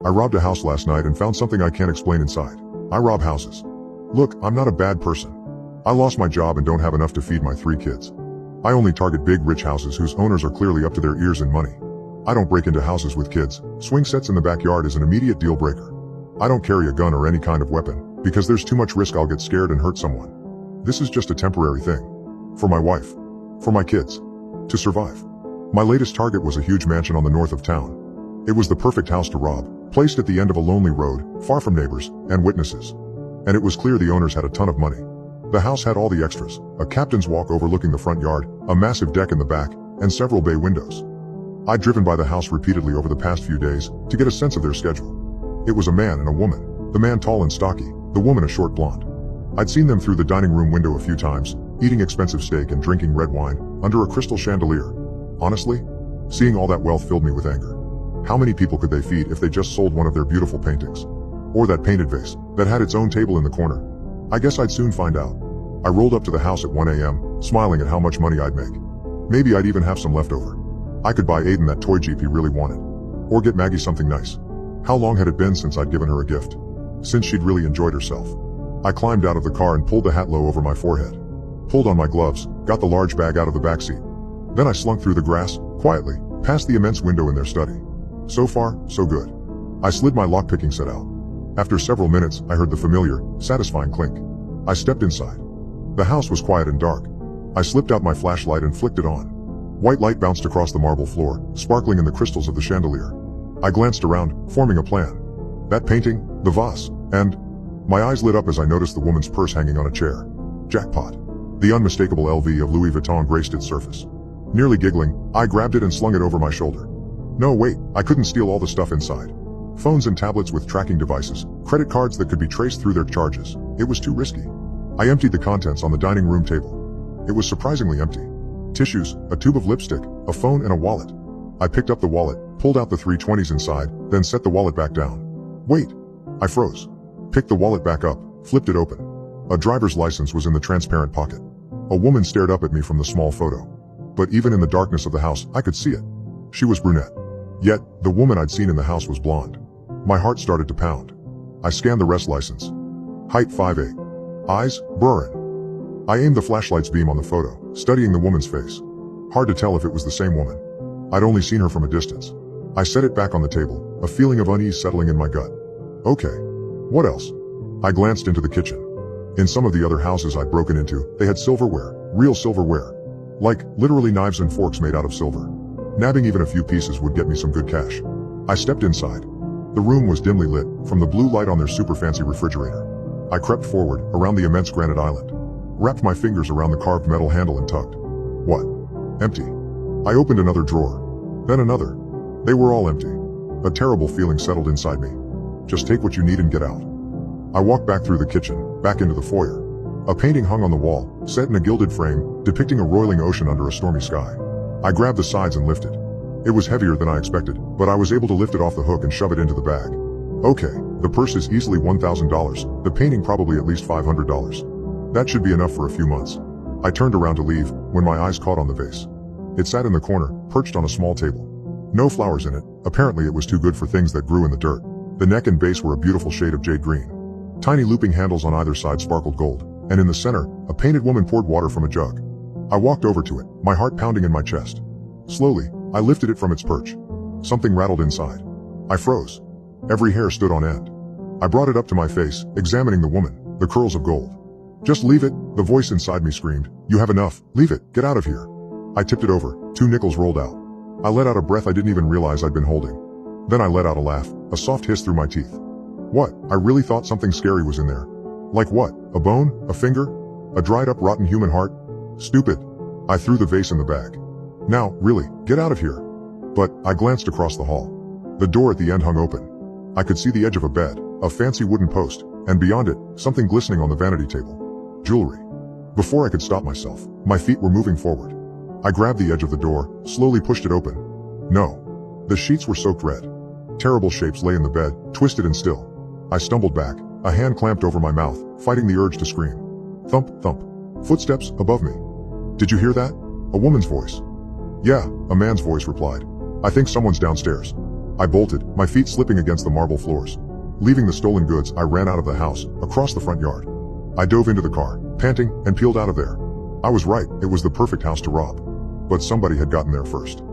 I robbed a house last night and found something I can't explain inside. I rob houses. Look, I'm not a bad person. I lost my job and don't have enough to feed my 3 kids. I only target big rich houses whose owners are clearly up to their ears in money. I don't break into houses with kids. Swing sets in the backyard is an immediate deal breaker. I don't carry a gun or any kind of weapon, because there's too much risk I'll get scared and hurt someone. This is just a temporary thing. For my wife. For my kids. To survive. My latest target was a huge mansion on the north of town. It was the perfect house to rob, placed at the end of a lonely road, far from neighbors and witnesses. And it was clear the owners had a ton of money. The house had all the extras, a captain's walk overlooking the front yard, a massive deck in the back, and several bay windows. I'd driven by the house repeatedly over the past few days to get a sense of their schedule. It was a man and a woman, the man tall and stocky, the woman a short blonde. I'd seen them through the dining room window a few times, eating expensive steak and drinking red wine under a crystal chandelier. Honestly, seeing all that wealth filled me with anger. How many people could they feed if they just sold one of their beautiful paintings? Or that painted vase that had its own table in the corner? I guess I'd soon find out. I rolled up to the house at 1 a.m., smiling at how much money I'd make. Maybe I'd even have some left over. I could buy Aiden that toy Jeep he really wanted. Or get Maggie something nice. How long had it been since I'd given her a gift? Since she'd really enjoyed herself. I climbed out of the car and pulled the hat low over my forehead. Pulled on my gloves, got the large bag out of the back seat. Then I slunk through the grass, quietly, past the immense window in their study. So far, so good. I slid my lock-picking set out. After several minutes, I heard the familiar, satisfying clink. I stepped inside. The house was quiet and dark. I slipped out my flashlight and flicked it on. White light bounced across the marble floor, sparkling in the crystals of the chandelier. I glanced around, forming a plan. That painting, the vase, and... My eyes lit up as I noticed the woman's purse hanging on a chair. Jackpot. The unmistakable LV of Louis Vuitton graced its surface. Nearly giggling, I grabbed it and slung it over my shoulder. No, wait, I couldn't steal all the stuff inside. Phones and tablets with tracking devices, credit cards that could be traced through their charges. It was too risky. I emptied the contents on the dining room table. It was surprisingly empty. Tissues, a tube of lipstick, a phone and a wallet. I picked up the wallet, pulled out the 320s inside, then set the wallet back down. Wait. I froze. Picked the wallet back up, flipped it open. A driver's license was in the transparent pocket. A woman stared up at me from the small photo. But even in the darkness of the house, I could see it. She was brunette. Yet, the woman I'd seen in the house was blonde. My heart started to pound. I scanned the rest license. Height 5'8". Eyes, Burin. I aimed the flashlight's beam on the photo, studying the woman's face. Hard to tell if it was the same woman. I'd only seen her from a distance. I set it back on the table, a feeling of unease settling in my gut. Okay. What else? I glanced into the kitchen. In some of the other houses I'd broken into, they had silverware, real silverware. Like, literally knives and forks made out of silver. Nabbing even a few pieces would get me some good cash. I stepped inside. The room was dimly lit, from the blue light on their super fancy refrigerator. I crept forward, around the immense granite island. Wrapped my fingers around the carved metal handle and tugged. What? Empty. I opened another drawer. Then another. They were all empty. A terrible feeling settled inside me. Just take what you need and get out. I walked back through the kitchen, back into the foyer. A painting hung on the wall, set in a gilded frame, depicting a roiling ocean under a stormy sky. I grabbed the sides and lifted. It was heavier than I expected, but I was able to lift it off the hook and shove it into the bag. Okay, the purse is easily $1,000, the painting probably at least $500. That should be enough for a few months. I turned around to leave, when my eyes caught on the vase. It sat in the corner, perched on a small table. No flowers in it, apparently it was too good for things that grew in the dirt. The neck and base were a beautiful shade of jade green. Tiny looping handles on either side sparkled gold, and in the center, a painted woman poured water from a jug. I walked over to it, my heart pounding in my chest. Slowly, I lifted it from its perch. Something rattled inside. I froze. Every hair stood on end. I brought it up to my face, examining the woman, the curls of gold. Just leave it, the voice inside me screamed. You have enough, leave it, get out of here. I tipped it over, 2 nickels rolled out. I let out a breath I didn't even realize I'd been holding. Then I let out a laugh, a soft hiss through my teeth. What? I really thought something scary was in there. Like what? A bone? A finger? A dried up rotten human heart? Stupid. I threw the vase in the bag. Now, really, get out of here. But, I glanced across the hall. The door at the end hung open. I could see the edge of a bed, a fancy wooden post, and beyond it, something glistening on the vanity table. Jewelry. Before I could stop myself, my feet were moving forward. I grabbed the edge of the door, slowly pushed it open. No. The sheets were soaked red. Terrible shapes lay in the bed, twisted and still. I stumbled back, a hand clamped over my mouth, fighting the urge to scream. Thump, thump. Footsteps, above me. Did you hear that? A woman's voice. Yeah, a man's voice replied. I think someone's downstairs. I bolted, my feet slipping against the marble floors. Leaving the stolen goods, I ran out of the house, across the front yard. I dove into the car, panting, and peeled out of there. I was right, it was the perfect house to rob. But somebody had gotten there first.